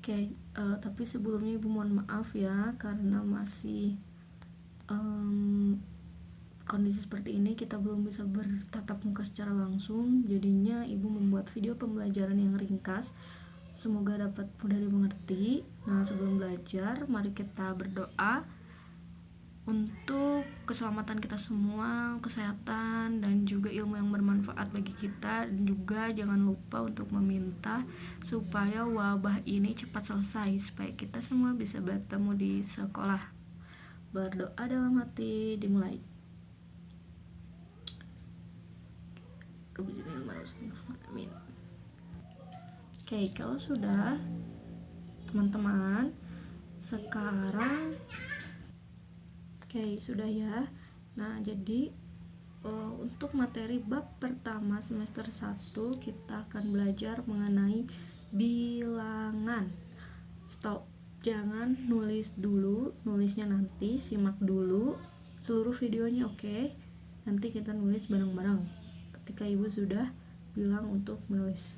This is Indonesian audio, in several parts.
Oke, tapi sebelumnya Ibu mohon maaf ya, karena masih kondisi seperti ini kita belum bisa bertatap muka secara langsung. Jadinya Ibu membuat video pembelajaran yang ringkas. Semoga dapat mudah dimengerti. Nah, sebelum belajar, mari kita berdoa untuk keselamatan kita semua, kesehatan, dan juga ilmu yang bermanfaat bagi kita. Dan juga jangan lupa untuk meminta supaya wabah ini cepat selesai, supaya kita semua bisa bertemu di sekolah. Berdoa dalam hati, dimulai. Amin. Oke, kalau sudah, teman-teman, sekarang sudah ya. Nah, jadi untuk materi bab pertama semester 1 kita akan belajar mengenai bilangan. Stop, jangan nulis dulu, nulisnya nanti, simak dulu seluruh videonya, oke? Nanti kita nulis bareng-bareng ketika Ibu sudah bilang untuk menulis.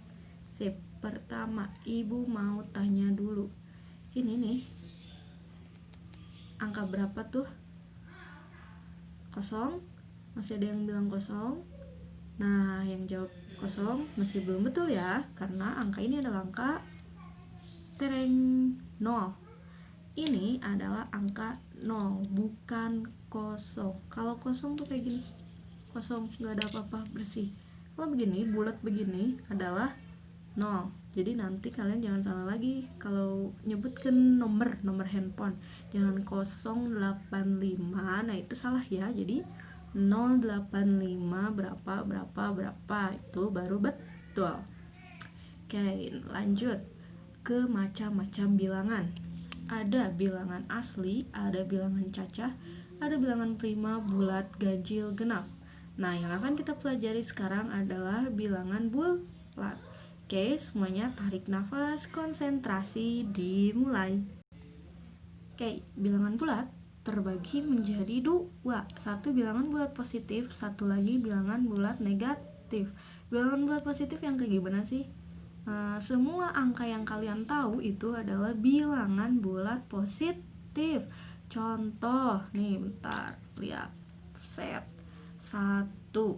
Sip, pertama Ibu mau tanya dulu, ini nih, angka berapa tuh? Kosong? Masih ada yang bilang kosong? Nah, yang jawab kosong masih belum betul ya, karena angka ini adalah angka tereng 0. Ini adalah angka 0, bukan kosong. Kalau kosong tuh kayak gini, kosong, gak ada apa-apa, bersih. Kalau begini, bulat begini adalah 0. Jadi nanti kalian jangan salah lagi kalau nyebutkan nomor handphone, jangan 085, nah itu salah ya. Jadi 085 berapa itu baru betul. Oke, lanjut ke macam-macam bilangan. Ada bilangan asli, ada bilangan cacah, ada bilangan prima, bulat, ganjil, genap. Nah, yang akan kita pelajari sekarang adalah bilangan bulat. Oke, semuanya tarik nafas, konsentrasi, dimulai. Oke, bilangan bulat terbagi menjadi 2. Satu bilangan bulat positif, satu lagi bilangan bulat negatif. Bilangan bulat positif yang kayak gimana sih? Semua angka yang kalian tahu itu adalah bilangan bulat positif. Contoh, nih bentar, lihat. Set 1, 2,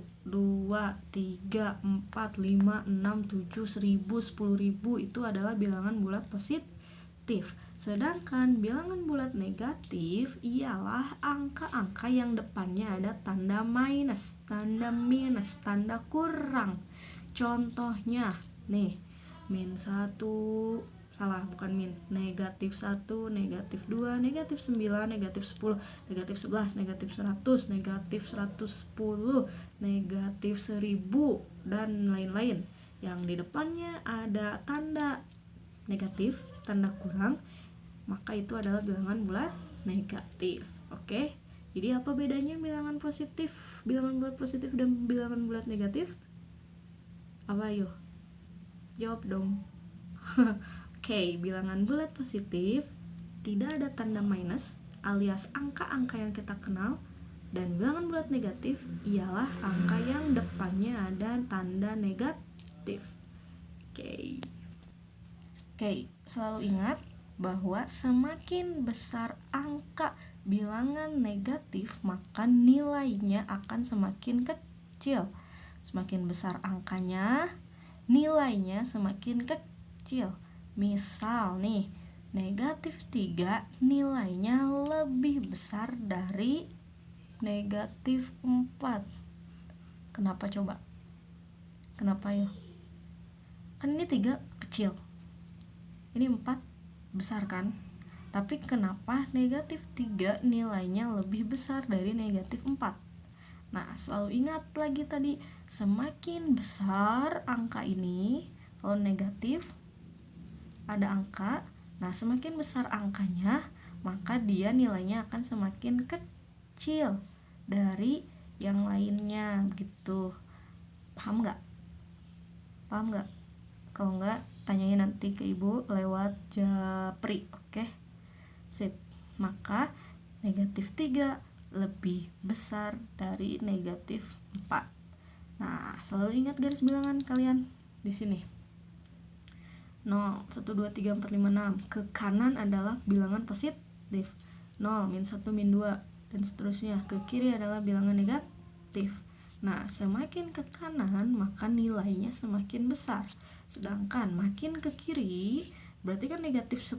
3, 4, 5, 6, 7, 1000, 10.000 itu adalah bilangan bulat positif. Sedangkan bilangan bulat negatif ialah angka-angka yang depannya ada tanda minus, tanda minus, tanda kurang. Contohnya nih, -1, salah, bukan min, -1, -2, -9, -10, -11, -100, -110, -1000, dan lain-lain. Yang di depannya ada tanda negatif, tanda kurang, maka itu adalah bilangan bulat negatif. Oke? Jadi apa bedanya bilangan bulat positif dan bilangan bulat negatif? Apa ayo? Jawab dong. Oke, bilangan bulat positif tidak ada tanda minus alias angka-angka yang kita kenal, dan bilangan bulat negatif ialah angka yang depannya ada tanda negatif. Oke, selalu ingat bahwa semakin besar angka bilangan negatif, maka nilainya akan semakin kecil. Semakin besar angkanya, nilainya semakin kecil. Misal nih, -3 nilainya lebih besar dari -4. Kenapa coba? Kenapa yuk? Kan ini 3 kecil, ini 4 besar kan? Tapi kenapa -3 nilainya lebih besar dari -4? Nah, selalu ingat lagi tadi, semakin besar angka ini, kalau negatif ada angka, nah semakin besar angkanya, maka dia nilainya akan semakin kecil dari yang lainnya gitu. Paham nggak? Kalau nggak, tanyain nanti ke Ibu lewat Japri, oke? Sip. Maka -3 lebih besar dari -4. Nah, selalu ingat garis bilangan kalian di sini. 0, 1, 2, 3, 4, 5, 6. Ke kanan adalah bilangan positif, 0, min 1, min 2, dan seterusnya. Ke kiri adalah bilangan negatif. Nah, semakin ke kanan maka nilainya semakin besar. Sedangkan makin ke kiri berarti kan negatif 10,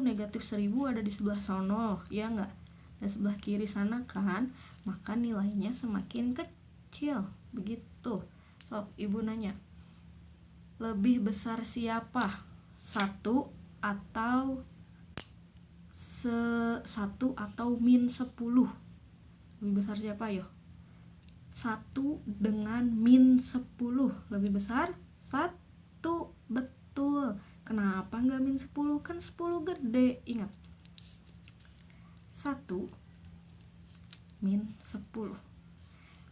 negatif 1000 ada di sebelah sono, ya enggak? Dan sebelah kiri sana kan, maka nilainya semakin kecil. Begitu. So, ibu nanya, lebih besar siapa? 1 atau 1 atau min 10? Lebih besar siapa yo? 1 dengan min 10 lebih besar 1. Betul. Kenapa nggak min 10? Kan 10 gede. Ingat, 1 min 10.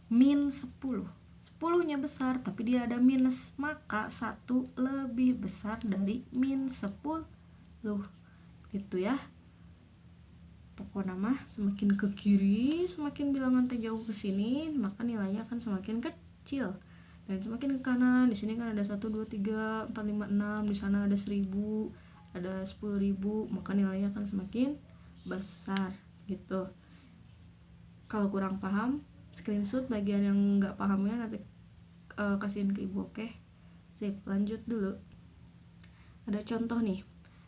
Min 10, 10-nya besar tapi dia ada minus, maka 1 lebih besar dari min 10. Gitu ya. Pokoknya mah semakin ke kiri, semakin bilangan teh jauh ke sini, maka nilainya akan semakin kecil. Dan semakin ke kanan, di sini kan ada 1, 2, 3, 4, 5, 6, di sana ada 1000, ada 10.000, maka nilainya akan semakin besar gitu. Kalau kurang paham, screenshot bagian yang nggak pahamnya nanti kasihin ke ibu, oke? Sip, lanjut dulu. Ada contoh nih.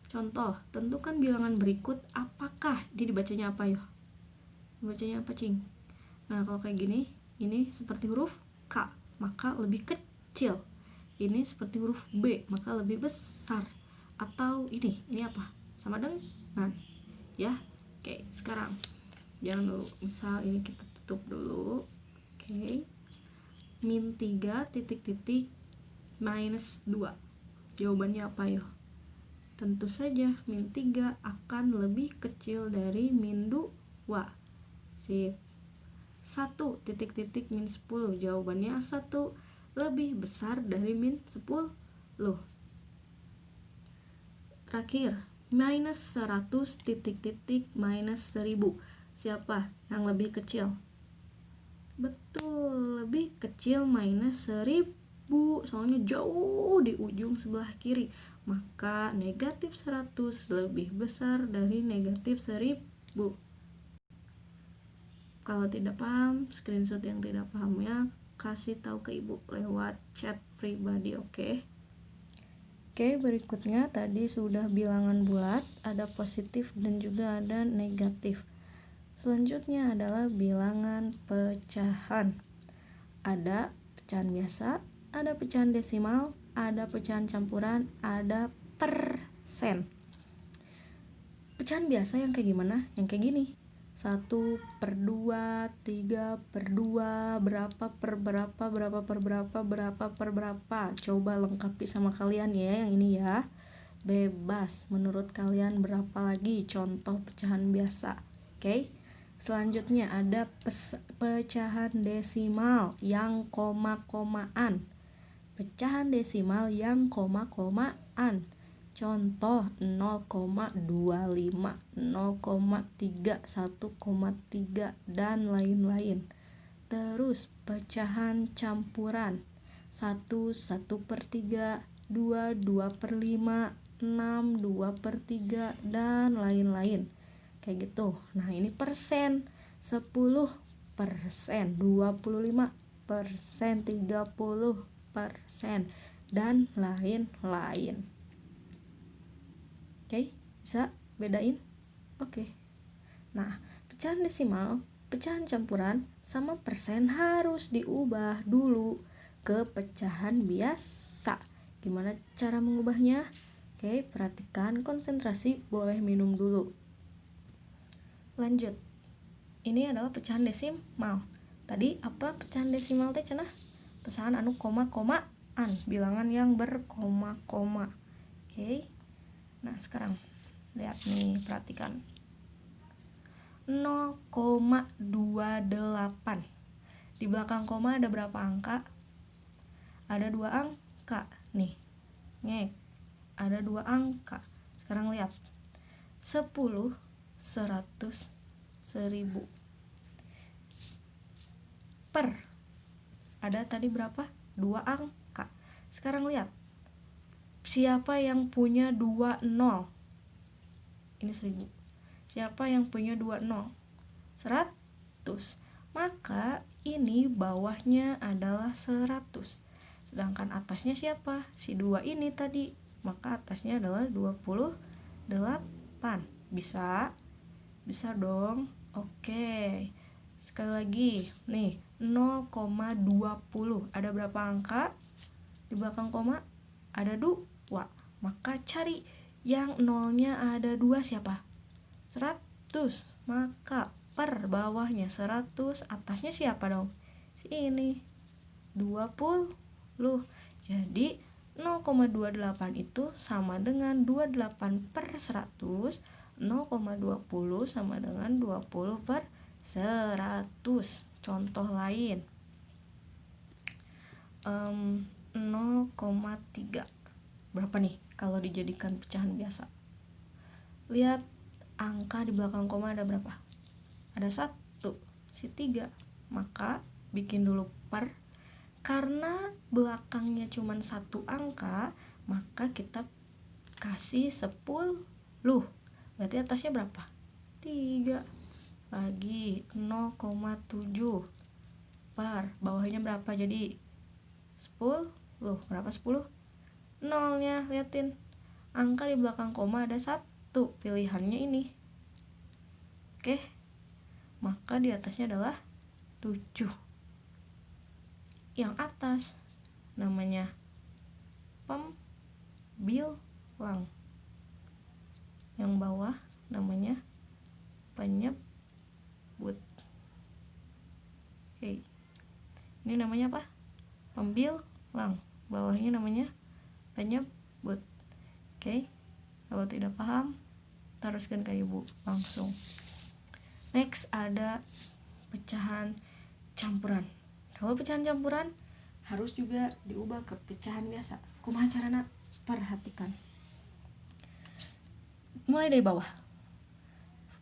Contoh, tentukan bilangan berikut apakah. Jadi dibacanya apa ya? Dibacanya apa, Cing? Nah, kalau kayak gini, ini seperti huruf K, maka lebih kecil. Ini seperti huruf B, maka lebih besar. Atau ini apa? Sama dengan, ya. Oke, sekarang jangan dulu. Misal ini kita tutup dulu. Oke. Min 3 titik minus 2. Jawabannya apa ya? Tentu saja min 3 akan lebih kecil dari min 2. Sip. 1 titik min 10. Jawabannya 1 lebih besar dari min 10. Terakhir, minus 100 titik minus 1000. Siapa yang lebih kecil? Betul, lebih kecil minus 1000. Soalnya jauh di ujung sebelah kiri. Maka negatif 100 lebih besar dari negatif 1000. Kalau tidak paham, screenshot yang tidak pahamnya kasih tahu ke ibu lewat chat pribadi, oke? Oke, berikutnya tadi sudah bilangan bulat, ada positif dan juga ada negatif. Selanjutnya adalah bilangan pecahan. Ada pecahan biasa, ada pecahan desimal, ada pecahan campuran, ada persen. Pecahan biasa yang kayak gimana? Yang kayak gini. 1/2, 3/2, berapa per berapa, berapa per berapa, berapa per berapa. Coba lengkapi sama kalian ya yang ini ya. Bebas, menurut kalian berapa lagi contoh pecahan biasa. Oke. Selanjutnya ada pecahan desimal yang koma-komaan. Pecahan desimal yang koma-komaan. Contoh 0,25, 0,3, 1,3 dan lain-lain. Terus pecahan campuran 1, 1/3, 2, 2/5, 6, 2/3 dan lain-lain. Kayak gitu. Nah, ini persen. 10%, 25%, 30% dan lain-lain. Oke, bisa bedain? Oke. Nah, pecahan desimal, pecahan campuran, sama persen harus diubah dulu ke pecahan biasa. Gimana cara mengubahnya? Oke, perhatikan, konsentrasi, boleh minum dulu. Lanjut. Ini adalah pecahan desimal. Tadi apa pecahan desimal teh cenah? Pecahan anu koma-komaan, bilangan yang berkoma-koma. Oke. Nah, sekarang lihat nih, perhatikan. 0,28. Di belakang koma ada berapa angka? Ada 2 angka. Nih. Ngek. Ada 2 angka. Sekarang lihat. 10, 100, 1000. Per. Ada tadi berapa? 2 angka. Sekarang lihat. Siapa yang punya 2 nol? Ini 1000. Siapa yang punya 2 nol? 100. Maka ini bawahnya adalah 100. Sedangkan atasnya siapa? Si 2 ini tadi. Maka atasnya adalah 28. Bisa? Bisa dong. Oke. Sekali lagi. Nih, 0,20. Ada berapa angka? Di belakang koma ada 2. Maka cari yang nolnya ada 2 siapa? 100. Maka per bawahnya 100, atasnya siapa dong? Si ini 20. Jadi 0,28 itu sama dengan 28 per 100. 0,20 sama dengan 20 per 100. Contoh lain, 0,3. Berapa nih kalau dijadikan pecahan biasa? Lihat angka di belakang koma ada berapa? Ada 1, si 3. Maka bikin dulu per. Karena belakangnya cuma 1 angka, maka kita kasih 10. Berarti atasnya berapa? 3. Lagi 0,7 per bawahnya berapa? Jadi 10. Berapa 10? Nolnya, liatin. Angka di belakang koma ada 1. Pilihannya ini. Oke. Maka di atasnya adalah 7. Yang atas namanya pembilang. Yang bawah namanya penyebut. Oke. Ini namanya apa? Pembilang. Bawahnya namanya penyebut. Oke. Kalau tidak paham, teruskan ke ibu langsung. Next ada pecahan campuran. Kalau pecahan campuran harus juga diubah ke pecahan biasa. Kumaha carana? Perhatikan. Mulai dari bawah,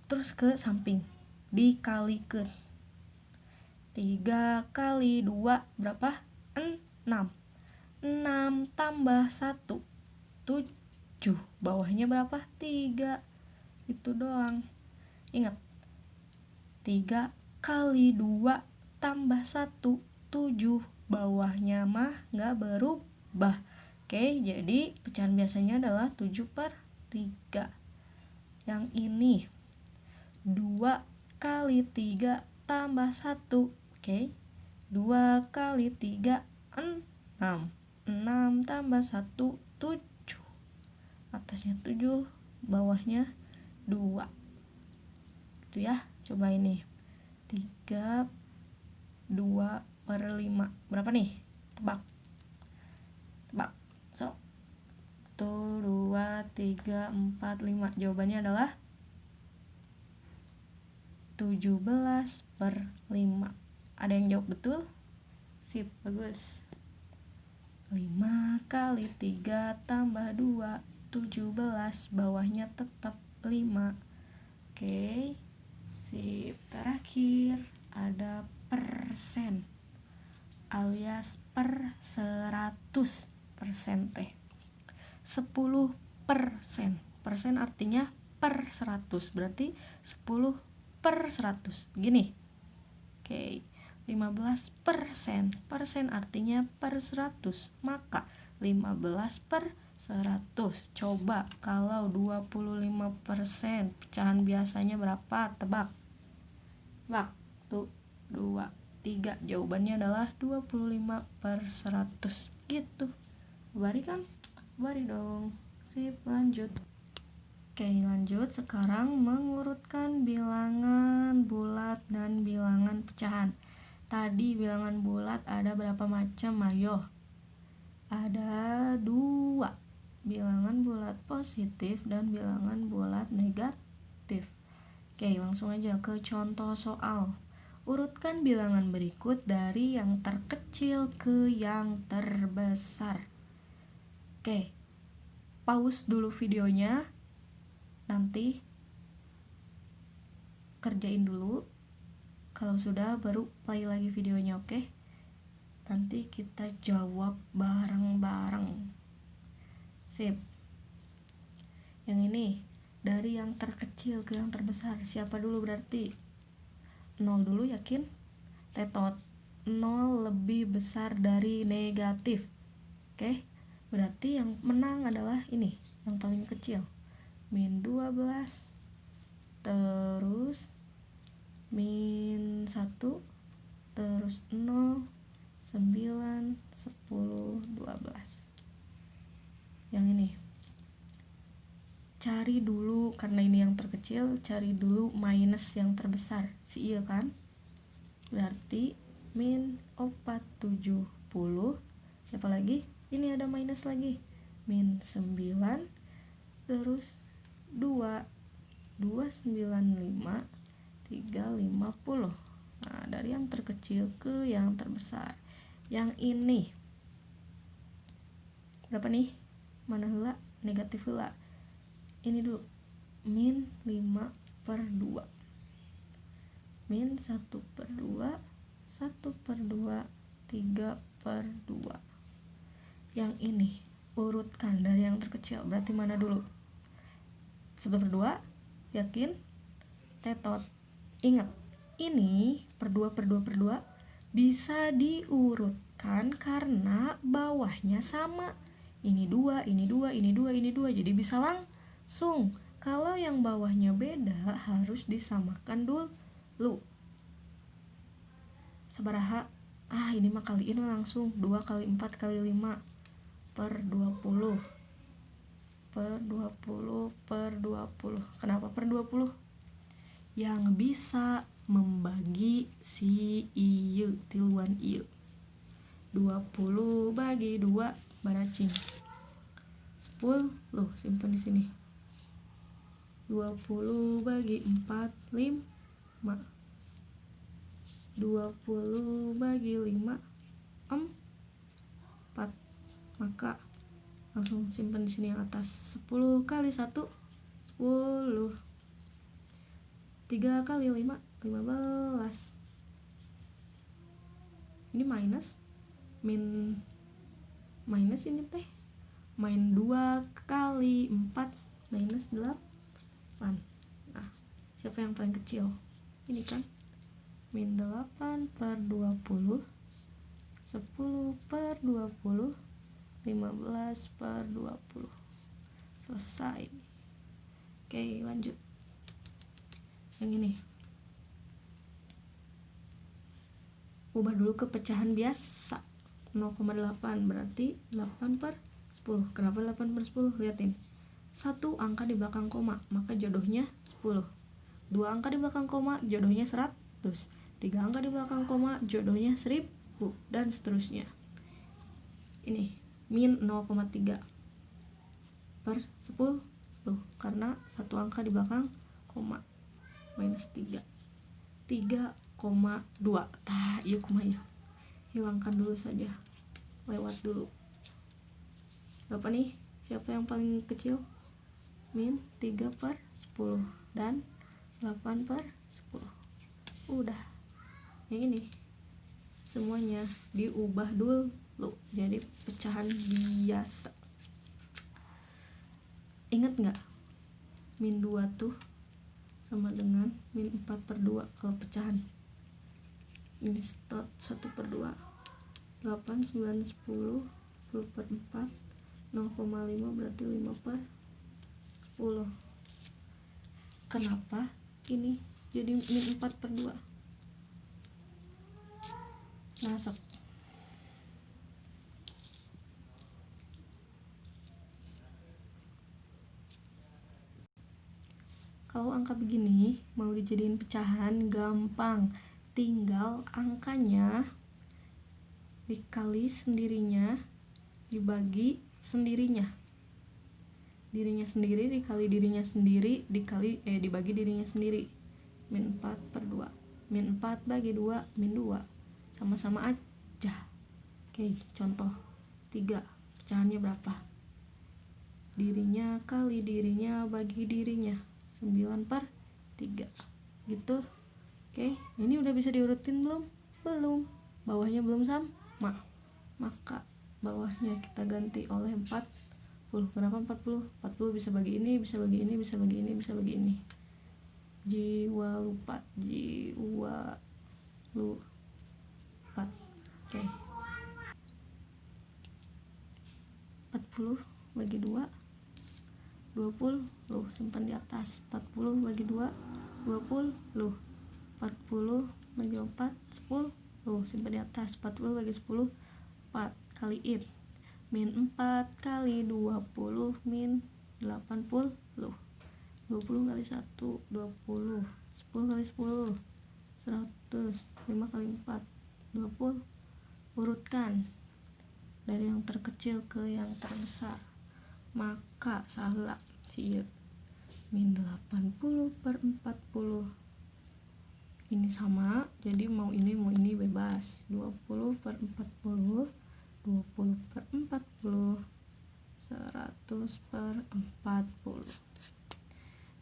terus ke samping, dikalikan. 3 kali 2 berapa? 6. 6 tambah 1, 7. Bawahnya berapa? 3. Itu doang. Ingat, 3 kali 2 tambah 1, 7. Bawahnya mah gak berubah. Oke, jadi pecahan biasanya adalah 7 per 3. Yang ini 2 kali 3 tambah 1. Oke, 2 kali 3 6. 6 tambah 1, 7. Atasnya 7, bawahnya 2. Itu ya. Coba ini 3, 2 per 5. Berapa nih? Tebak. So, 1, 2, 3, 4, 5. Jawabannya adalah 17 per 5. Ada yang jawab betul? Sip, bagus. 5 kali 3 tambah 2, 17. Bawahnya tetap 5. Oke. Sip. Terakhir ada persen alias per 100 persen teh. 10%. Persen artinya per 100. Berarti 10 per 100. Begini. Oke. 15%. Persen artinya per 100. Maka 15 per 100. Coba kalau 25%, pecahan biasanya berapa? Tebak. 1, 2, 3. Jawabannya adalah 25 per 100. Gitu. Bari kan? Bari dong. Sip, lanjut. Oke, lanjut. Sekarang mengurutkan bilangan bulat dan bilangan pecahan. Tadi bilangan bulat ada berapa macam? Ayo. Ada 2. Bilangan bulat positif dan bilangan bulat negatif. Oke, langsung aja ke contoh soal. Urutkan bilangan berikut dari yang terkecil ke yang terbesar. Oke, pause dulu videonya. Nanti kerjain dulu. Kalau sudah baru play lagi videonya, oke? Nanti kita jawab bareng-bareng. Sip. Yang ini dari yang terkecil ke yang terbesar, siapa dulu berarti? 0 dulu, yakin? Tetot. 0 lebih besar dari negatif. Oke, berarti yang menang adalah ini, yang paling kecil. Min 12, terus min 1, terus 0, 9, 10, 12. Yang ini cari dulu, karena ini yang terkecil, cari dulu minus yang terbesar, si iya kan? Berarti min 470. Siapa lagi? Ini ada minus lagi, min 9, terus 2, 295, 350. Nah, dari yang terkecil ke yang terbesar. Yang ini berapa nih? Mana heula? Negatif heula. Ini dulu, min 5/2, min 1/2, 1/2, 3/2. Yang ini urutkan dari yang terkecil, berarti mana dulu? 1/2, yakin? Tetot. Ingat, ini per 2 bisa diurutkan karena bawahnya sama. Ini 2, ini 2, ini 2, ini 2, jadi bisa langsung. Kalau yang bawahnya beda harus disamakan dulu. Sabaraha? Ini mah kaliin langsung 2 kali 4 kali 5 per 20. Per 20. Kenapa per 20? Yang bisa membagi si ieu tiluan ieu. 20 bagi 2 baracing 10. Simpan di sini. 20 bagi 4 5. 20 bagi 5 4. Maka langsung simpan di sini yang atas. 10 kali 1 10. 3 kali 5 15. Ini minus, minus ini teh main 2 kali 4 minus 8. Nah, siapa yang paling kecil? Ini kan, min 8/20, 10/20, 15/20. Selesai. Oke, lanjut. Yang ini ubah dulu ke pecahan biasa. 0,8 berarti 8/10. Kenapa 8/10? Liatin, 1 angka di belakang koma, maka jodohnya 10. 2 angka di belakang koma, jodohnya 100. 3 angka di belakang koma, jodohnya 1000, dan seterusnya. Ini min 0,3 per 10, karena 1 angka di belakang koma, minus 3. 3,2. Iya kumanya. Hilangkan dulu saja. Lewat dulu. Berapa nih? Siapa yang paling kecil? Min 3/10 dan 8/10. Udah. Yang ini semuanya diubah dulu jadi pecahan biasa. Ingat nggak? Min 2 tuh sama dengan min 4/2 kalau pecahan. Ini start 1/2. 8, 9, 10, 10/4, 0,5 berarti 5/10. Kenapa ini jadi min 4/2? Masak. Kalau angka begini mau dijadiin pecahan gampang, tinggal angkanya dikali sendirinya dibagi sendirinya, dirinya sendiri dikali dirinya sendiri dibagi dirinya sendiri. Min 4/2. Min 4 bagi 2 min 2, sama-sama aja. Oke, contoh 3, pecahannya berapa? Dirinya kali dirinya bagi dirinya, 9/3 gitu. Oke, ini udah bisa diurutin belum? Bawahnya belum sama, maka bawahnya kita ganti oleh 4 40. Kenapa 40? 40 bisa bagi ini, bisa bagi ini, bisa bagi ini, bisa bagi ini. Jiwa lupa. Oke. 40 bagi 2 20. Simpan di atas. 40 bagi 2 20. 40 bagi 4 10. Simpan di atas. 40 bagi 10 4. Kaliin. Min 4 kali 20 min 80. 20 kali 1 20. 10 kali 10 100. 5 kali 4 20. Urutkan dari yang terkecil ke yang terbesar. Maka saheula sieun min 80 per 40. Ini sama, jadi mau ini bebas. 20 per 40 20 per 40 100 per 40.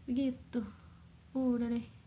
Begitu. Udah deh.